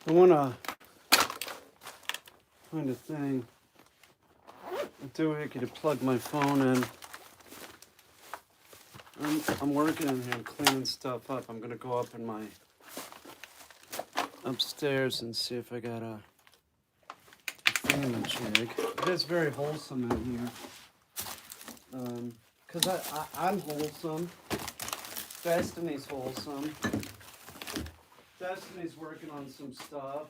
I want to find a thing. Do I could plug my phone in. I'm working in here, I'm cleaning stuff up. I'm gonna go up in my upstairs and see if I got a thingamajig. It is very wholesome in here. Cause I'm wholesome. Destiny's wholesome. Destiny's working on some stuff.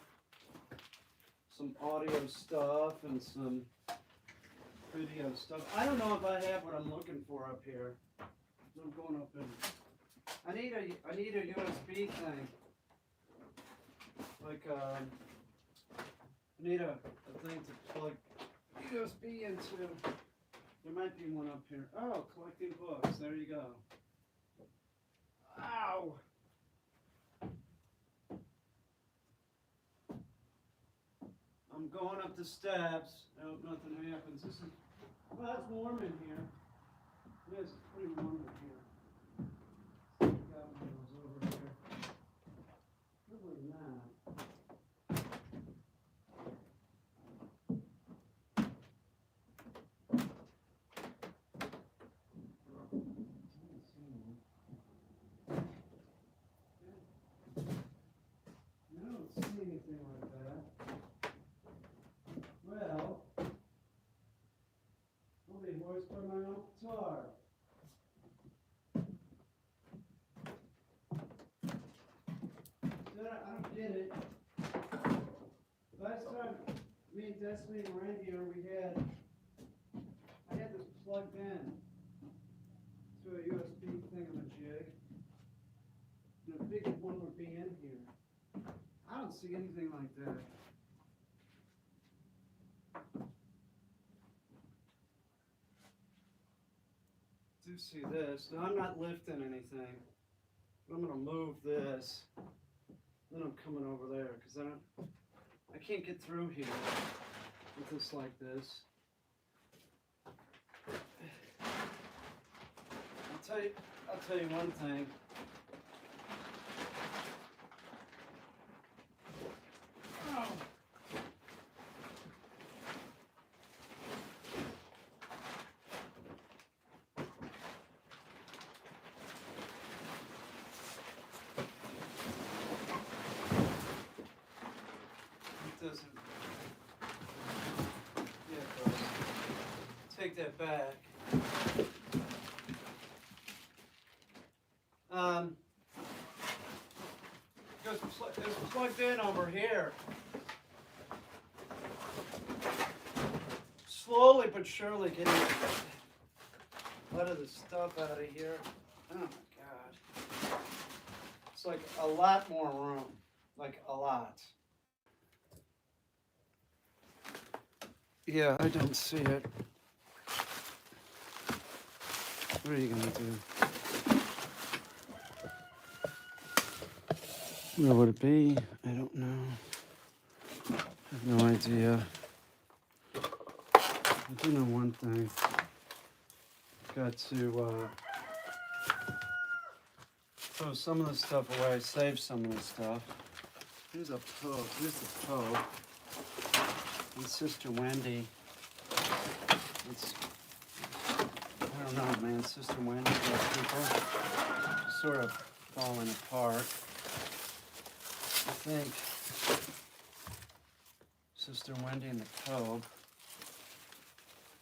Some audio stuff and some video stuff. I don't know if I have what I'm looking for up here. I'm going up in. I need a USB thing. Like I need a thing to plug USB into. There might be one up here. Oh, collecting books. There you go. Ow! I'm going up the steps. I hope nothing happens. This is, well, it's warm in here. It is pretty warm in here. Got one of those over here. Other than that. I don't see anything like that. Well, I'll be voiced by my own guitar. I don't get it. Last time me and Destiny and Randy I had this plugged in to a USB thingamajig. And a big one would be in here. I don't see anything like that. Do see this. Now I'm not lifting anything. But I'm going to move this. Then I'm coming over there because I can't get through here with this like this. I'll tell you one thing. Oh. Doesn't. Yeah, it does. Take that back. It's plugged in over here. Slowly but surely getting a lot of the stuff out of here. Oh my God. It's like a lot more room. Like a lot. Yeah, I don't see it. What are you gonna do? Where would it be? I don't know. I have no idea. I do know one thing. Got to throw some of the stuff away, save some of the stuff. Here's a Pope. Here's the Pope. And Sister Wendy. It's, I don't know, man. Sister Wendy, those people, sort of falling apart. I think Sister Wendy and the Pope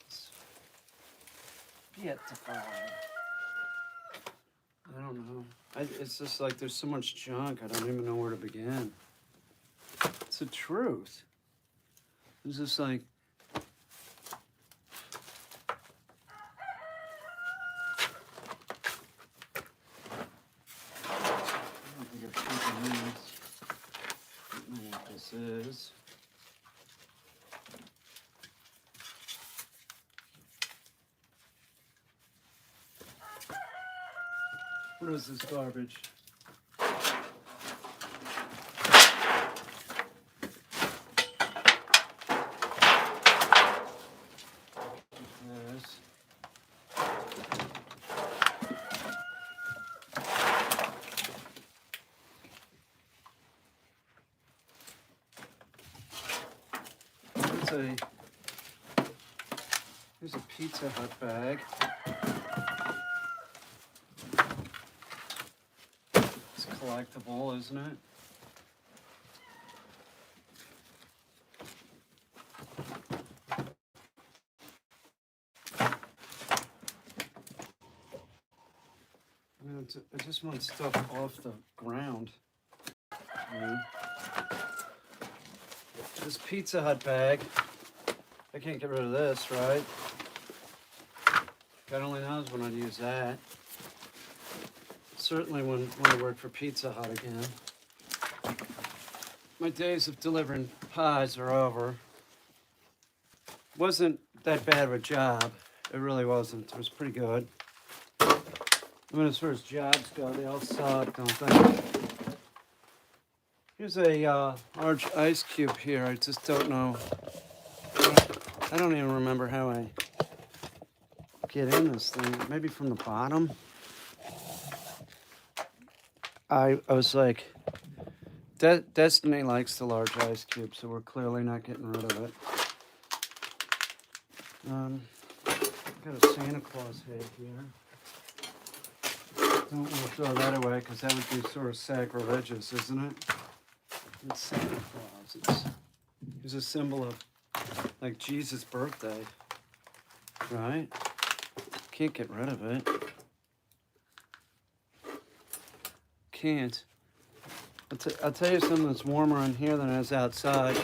is beatified. I don't know. It's just like there's so much junk, I don't even know where to begin. It's the truth. It's just like, I don't think I've taken this. I don't know what this is. What is this garbage? Here's a Pizza Hut bag. It's collectible, isn't it? I just want stuff off the ground. This Pizza Hut bag. I can't get rid of this, right? God only knows when I'd use that. Certainly when I work for Pizza Hut again. My days of delivering pies are over. Wasn't that bad of a job. It really wasn't. It was pretty good. I mean, as far as jobs go, they all suck, don't they? Here's a large ice cube here. I just don't know. I don't even remember how I get in this thing. Maybe from the bottom. I was like, Destiny likes the large ice cube, so we're clearly not getting rid of it. Got a Santa Claus head here. Don't want to throw that away because that would be sort of sacrilegious, isn't it? It's Santa Claus. It's a symbol of, like, Jesus' birthday, right? Can't get rid of it. Can't. I'll tell you something that's warmer in here than it is outside.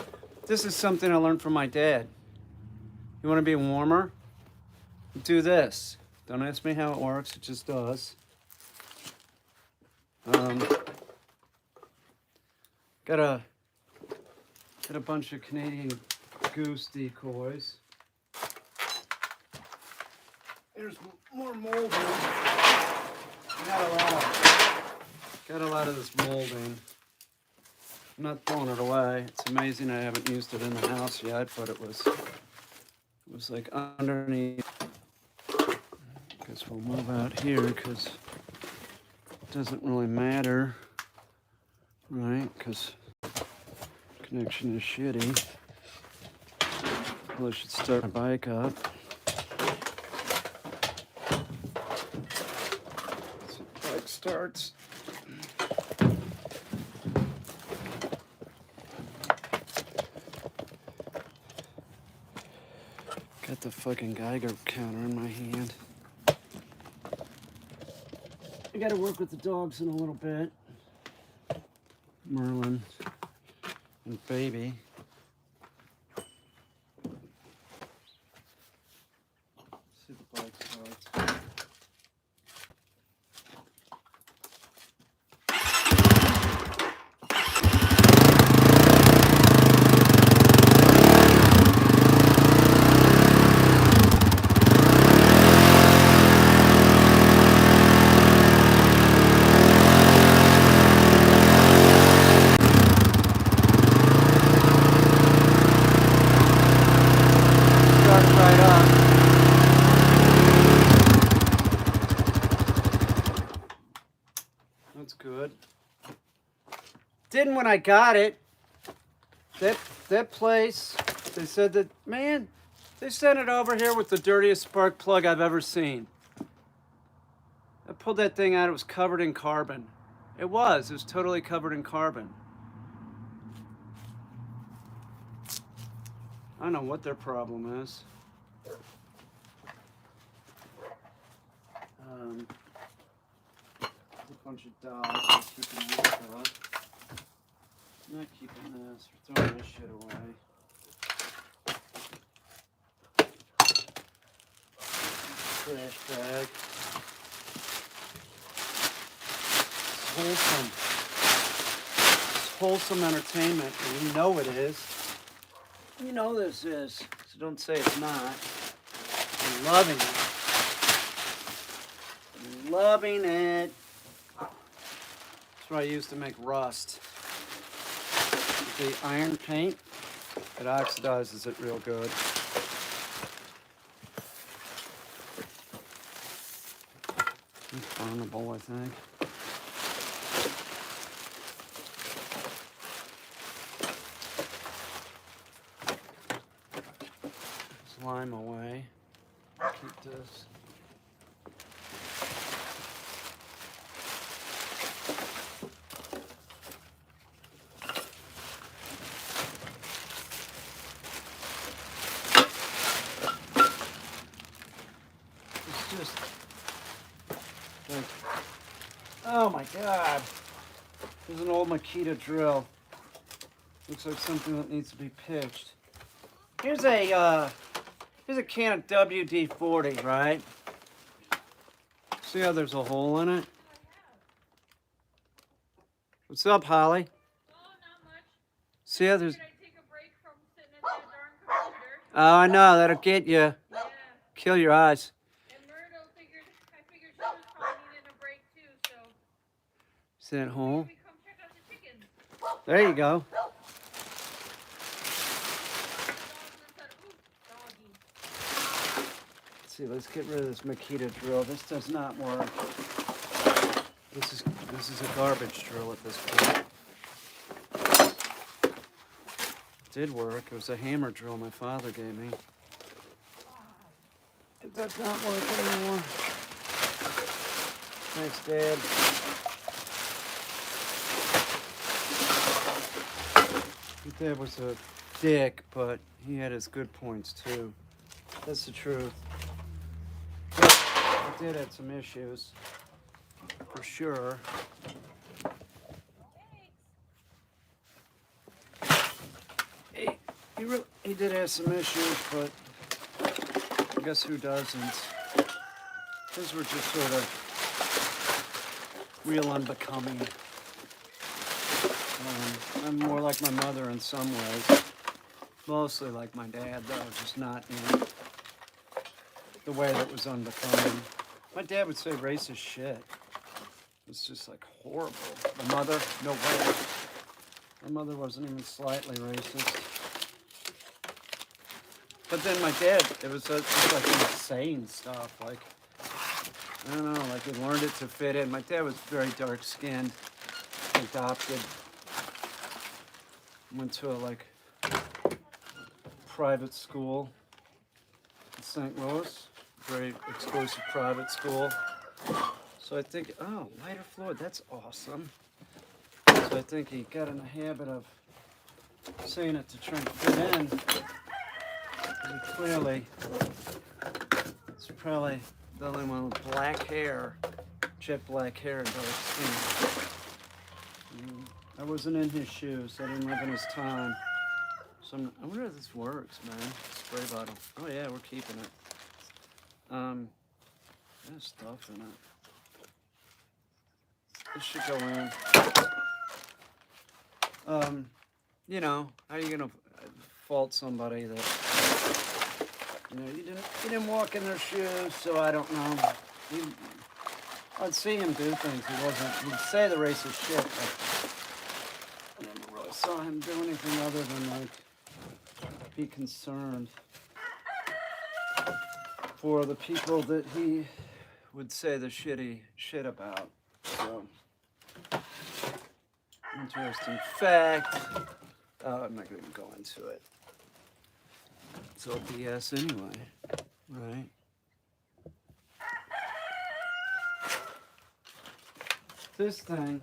This is something I learned from my dad. You want to be warmer? Do this. Don't ask me how it works. It just does. Got a bunch of Canadian goose decoys. There's more molding. Got a lot of this molding. I'm not throwing it away. It's amazing I haven't used it in the house yet, but it was like underneath. Guess we'll move out here because it doesn't really matter, right? Because connection is shitty. Probably should start my bike up. So the bike starts. Got the fucking Geiger counter in my hand. I gotta work with the dogs in a little bit. Merlin and Baby. See the bike starts. Good. Didn't when I got it. That place, they said that, man, they sent it over here with the dirtiest spark plug I've ever seen. I pulled that thing out, it was covered in carbon. It was totally covered in carbon. I don't know what their problem is. A bunch of dogs. I'm keeping this up. Not keeping this. We're throwing this shit away. Trash bag. It's wholesome. It's wholesome entertainment, and you know it is. You know this is, so don't say it's not. I'm loving it. I'm loving it. That's what I used to make rust. The iron paint, it oxidizes it real good. It's burnable, I think. slime away. Keep this. It's just like, oh my God. There's an old Makita drill. Looks like something that needs to be pitched. Here's a can of WD-40, right? See how there's a hole in it? What's up, Holly? Oh, not much. See how there's... Figured I'd take a break from sitting at that darn computer. Oh, I know. That'll get you. Yeah. Kill your eyes. And Myrtle I figured she was probably needing a break too, so See that hole? maybe come check out the chickens. There you go. Let's see, let's get rid of this Makita drill. This does not work. This is a garbage drill at this point. It did work. It was a hammer drill my father gave me. It does not work anymore. Thanks, Dad. Your dad was a dick, but he had his good points too. That's the truth. But I did have some issues, for sure. He did have some issues, but I guess who doesn't? His were just sort of real unbecoming. I'm more like my mother in some ways. Mostly like my dad, though, just not in the way that was unbecoming. My dad would say racist shit. It's just like horrible. My mother, no way. My mother wasn't even slightly racist. But then my dad, it was just like insane stuff. Like, I don't know, like he learned it to fit in. My dad was very dark-skinned, adopted. Went to a private school in St. Louis, very exclusive private school. So I think, oh, lighter fluid, that's awesome. So I think he got in the habit of saying it to try and fit in. And clearly, it's probably the only one with black hair, jet black hair and dark skin. I wasn't in his shoes. I didn't live in his time. So I wonder if this works, man. Spray bottle. Oh yeah, we're keeping it. There's stuff in it. This should go in. You know, how are you gonna fault somebody that you didn't walk in their shoes? So I don't know. I'd see him do things. He'd say the racist shit, but I never really saw him do anything other than be concerned for the people that he would say the shitty shit about. So, interesting fact. I'm not going to go into it. It's all BS anyway, right? This thing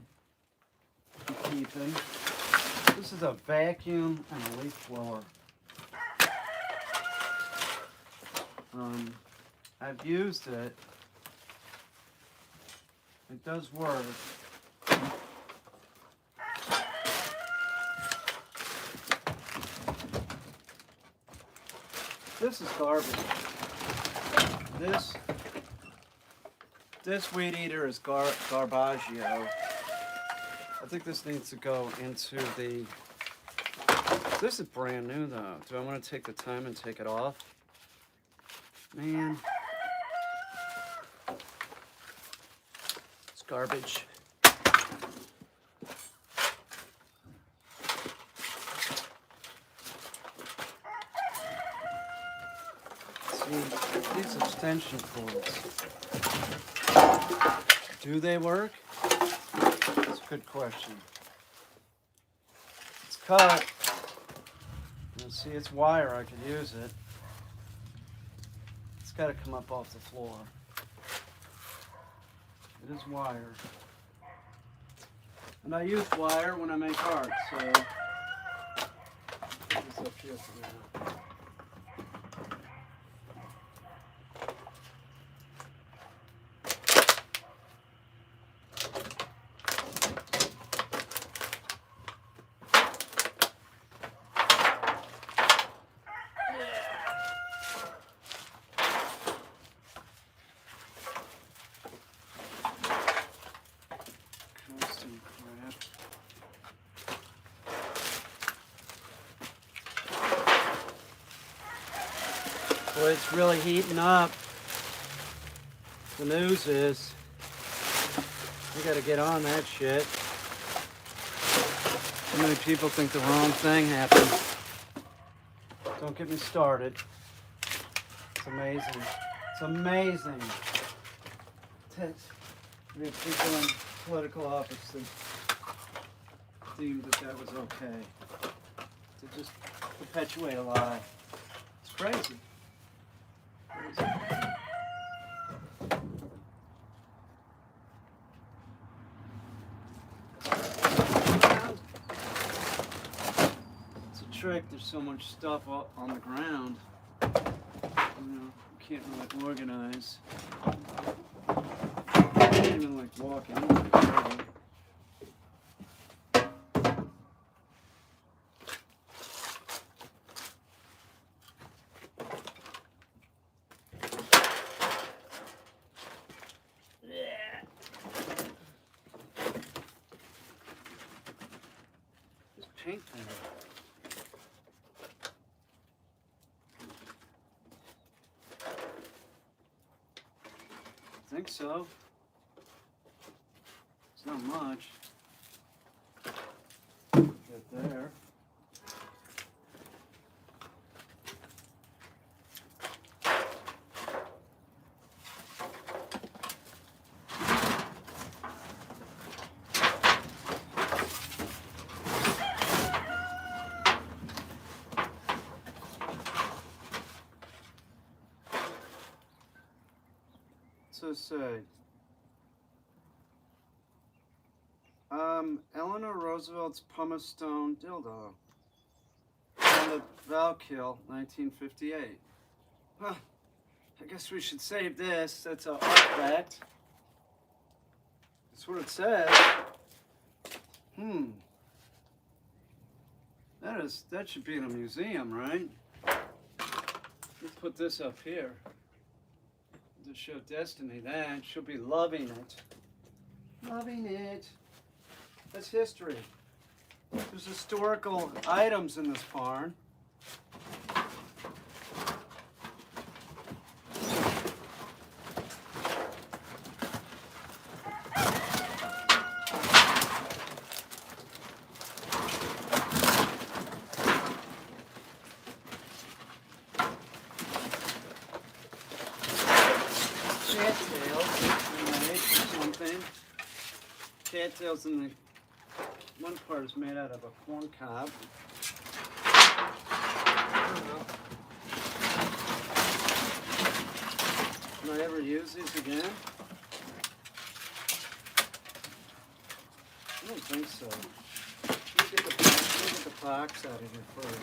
I'm keeping. This is a vacuum and a leaf blower. I've used it. It does work. This is garbage. This weed eater is garbaggio. I think this needs to go into the... This is brand new though. Do I want to take the time and take it off? Man. It's garbage. See, these extension cords. Do they work? That's a good question. It's cut. You see, it's wire. I could use it. It's got to come up off the floor. It is wire. And I use wire when I make art, so put this up here for now. Constant crap. Boy, it's really heating up. The news is. We gotta get on that shit. Too many people think the wrong thing happened. Don't get me started. It's amazing. It's amazing. We have people in political office that deemed that was okay. To just perpetuate a lie. It's crazy. Crazy. It's a trick. There's so much stuff on the ground. You know, you can't really organize. I can't even like walk anywhere. This paint thing. I think so. It's not much. Get there. So say, Eleanor Roosevelt's pumice stone dildo. On the Valkill, 1958. Huh. I guess we should save this. That's an artifact. That's what it says. That should be in a museum, right? Let's put this up here. To show Destiny that. She'll be loving it. Loving it. That's history. There's historical items in this barn. Cattails in the one part is made out of a corn cob. I don't know. Can I ever use these again? I don't think so. Let me get the box out of here first.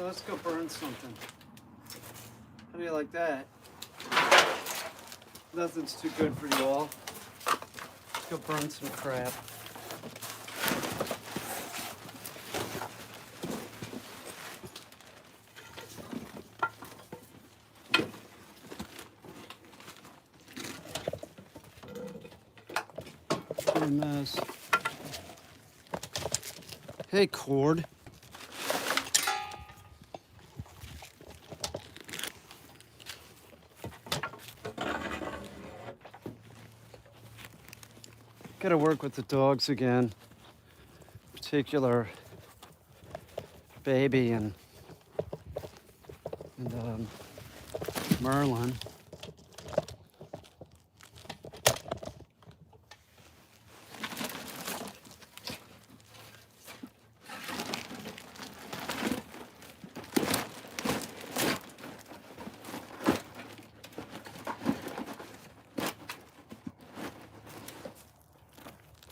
Let's go burn something. How do you like that? Nothing's too good for you all. Let's go burn some crap. Burn this. Hey, cord. Got to work with the dogs again, in particular Baby and Merlin.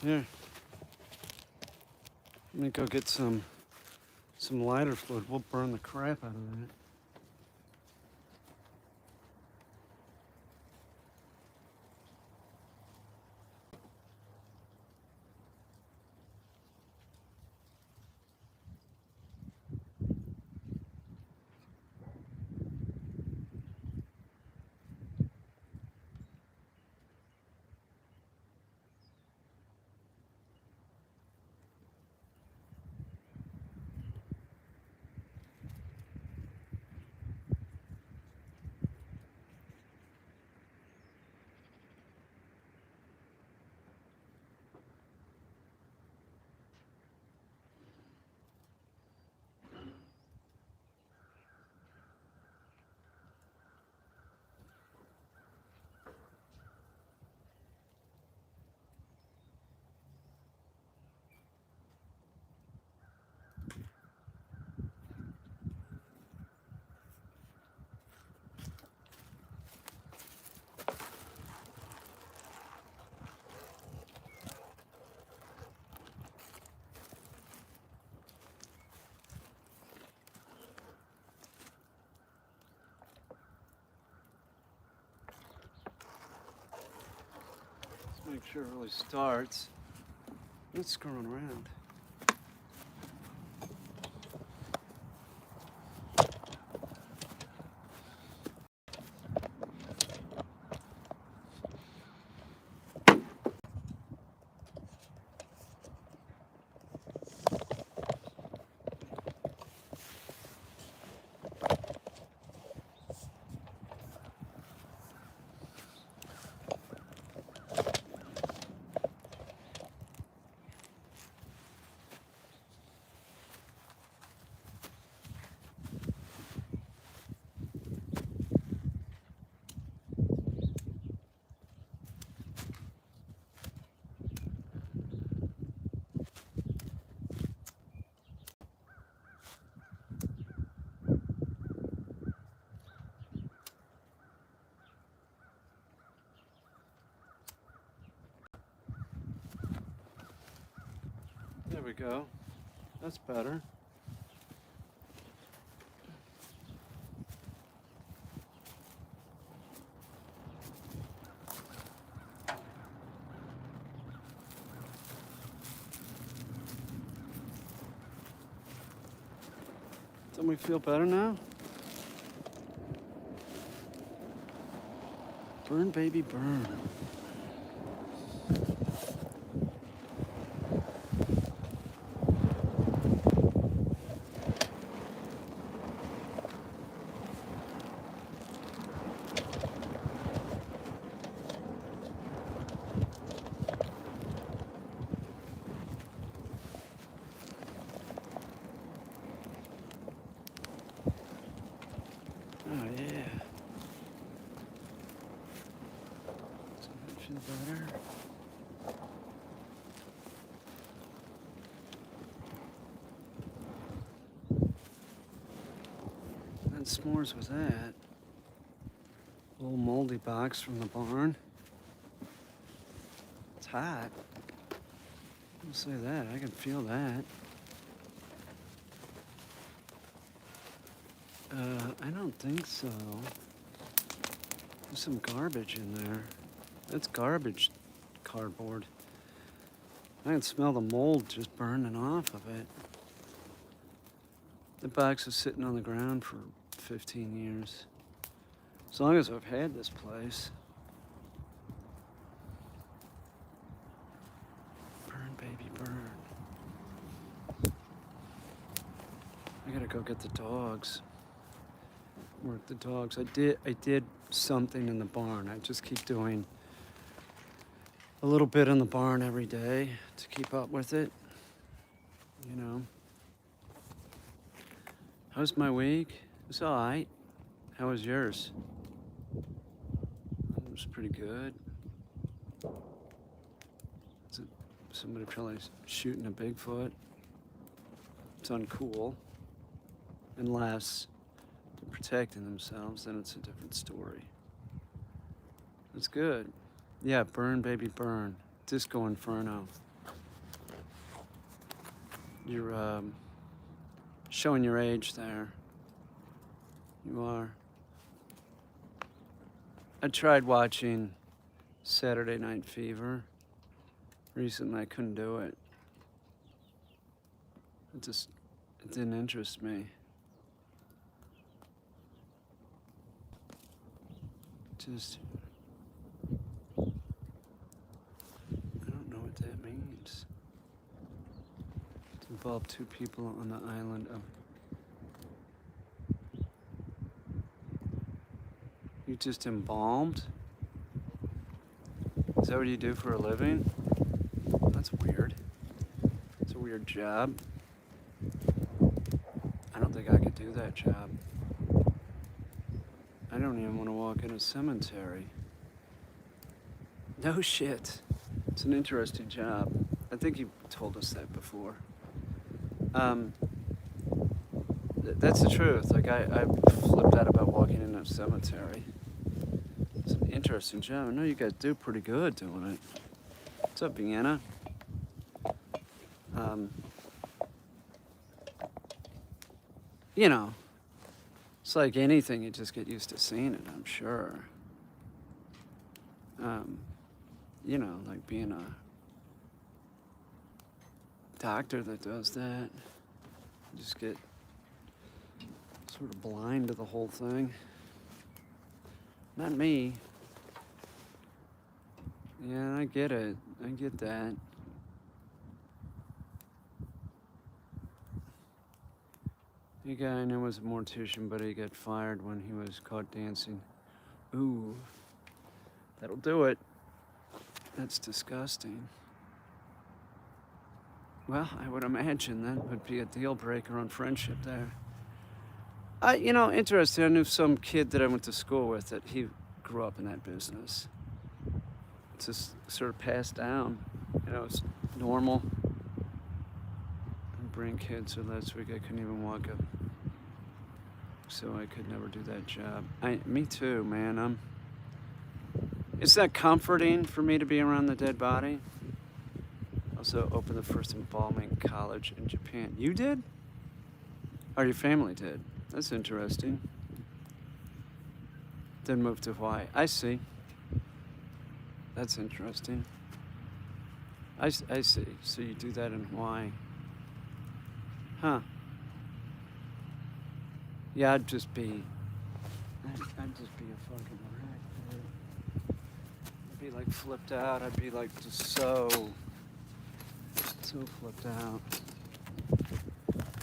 Here. Let me go get some lighter fluid. We'll burn the crap out of that. Make sure it really starts. It's screwing around. There we go. That's better. Don't we feel better now? Burn, baby, burn. Oh, yeah. So I feel better. And s'mores with that. Little moldy box from the barn. It's hot. I'll say that. I can feel that. I don't think so. There's some garbage in there. That's garbage cardboard. I can smell the mold just burning off of it. The box was sitting on the ground for 15 years. As long as I've had this place. Burn, baby, burn. I gotta go get the dogs. Work the dogs. I did something in the barn. I just keep doing a little bit in the barn every day to keep up with it. You know. How's my week? It's all right. How was yours? It was pretty good. Somebody probably shooting a Bigfoot. It's uncool. Unless they're protecting themselves, then it's a different story. It's good. Yeah, burn, baby, burn. Disco Inferno. You're showing your age there. You are. I tried watching Saturday Night Fever. Recently, I couldn't do it. It didn't interest me. Just, I don't know what that means. To involve two people on the island of. You just embalmed? Is that what you do for a living? That's weird. It's a weird job. I don't think I could do that job. I don't even want to walk in a cemetery. No shit. It's an interesting job. I think you told us that before. That's the truth. Like, I flipped out about walking in a cemetery. It's an interesting job. I know you guys do pretty good doing it. What's up, Vienna? You know, it's like anything, you just get used to seeing it, I'm sure. You know, like being a doctor that does that, you just get sort of blind to the whole thing. Not me. Yeah, I get it. I get that. The guy I knew was a mortician, but he got fired when he was caught dancing. Ooh, that'll do it. That's disgusting. Well, I would imagine that would be a deal breaker on friendship there. Interesting. I knew some kid that I went to school with that he grew up in that business. It's just sort of passed down. It's normal. Bring kids, so last week I couldn't even walk up. So I could never do that job. Me too, man. It's not comforting for me to be around the dead body. Also opened the first embalming college in Japan. You did? Or your family did? That's interesting. Then moved to Hawaii. I see. That's interesting. I see. So you do that in Hawaii. Huh. Yeah, I'd just be a fucking wreck, dude. I'd be like flipped out. I'd be like just so flipped out.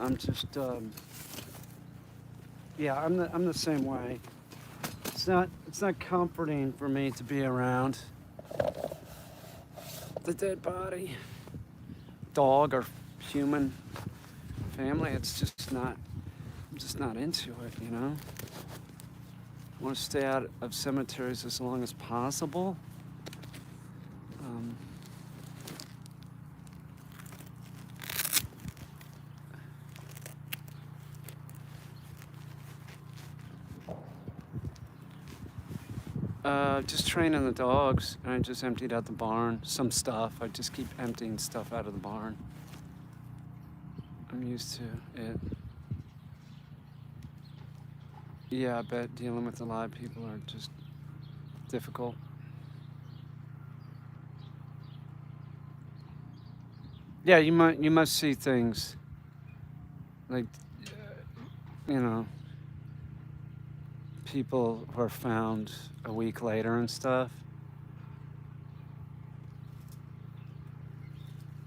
I'm just, yeah, I'm the same way. It's not comforting for me to be around the dead body, dog or human family. It's just not. I'm just not into it. I want to stay out of cemeteries as long as possible. Just training the dogs, and I just emptied out the barn. Some stuff. I just keep emptying stuff out of the barn. I'm used to it. Yeah, I bet dealing with a lot of people are just difficult. Yeah, you must see things like, people who are found a week later and stuff.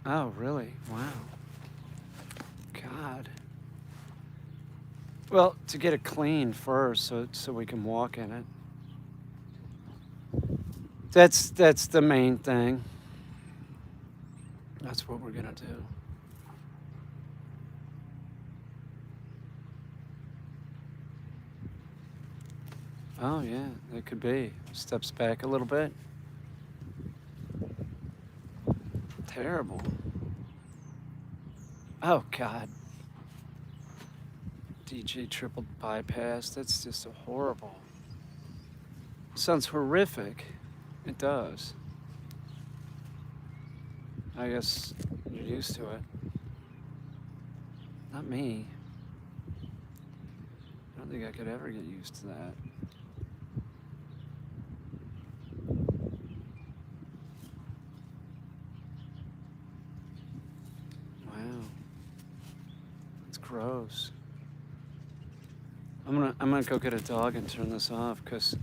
Oh, really? Wow. God. Well, to get it clean first, so we can walk in it. That's the main thing. That's what we're gonna do. Oh yeah, it could be. Steps back a little bit. Terrible. Oh God. DG triple bypass. That's just horrible. Sounds horrific. It does. I guess you're used to it. Not me. I don't think I could ever get used to that. Wow. It's gross. I'm gonna go get a dog and turn this off because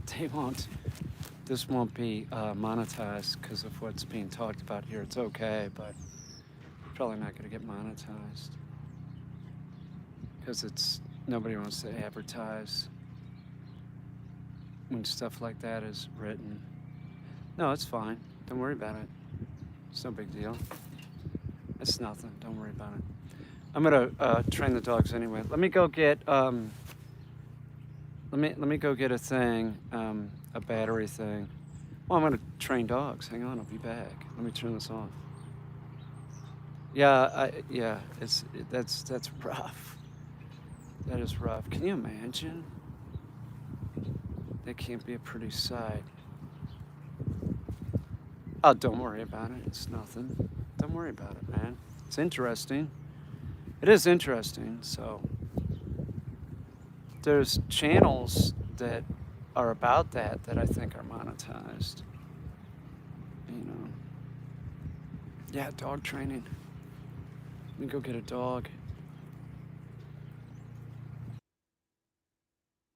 this won't be monetized because of what's being talked about here. It's okay, but probably not gonna get monetized because nobody wants to advertise when stuff like that is written. No, it's fine. Don't worry about it. It's no big deal. It's nothing. Don't worry about it. I'm gonna train the dogs anyway. Let me go get let me go get a thing, a battery thing. Well, I'm gonna train dogs. Hang on, I'll be back. Let me turn this off. Yeah, that's rough. That is rough. Can you imagine? That can't be a pretty sight. Oh, don't worry about it. It's nothing. Don't worry about it, man. It's interesting. It is interesting. So there's channels that are about that I think are monetized. You know. Yeah, dog training. Let me go get a dog.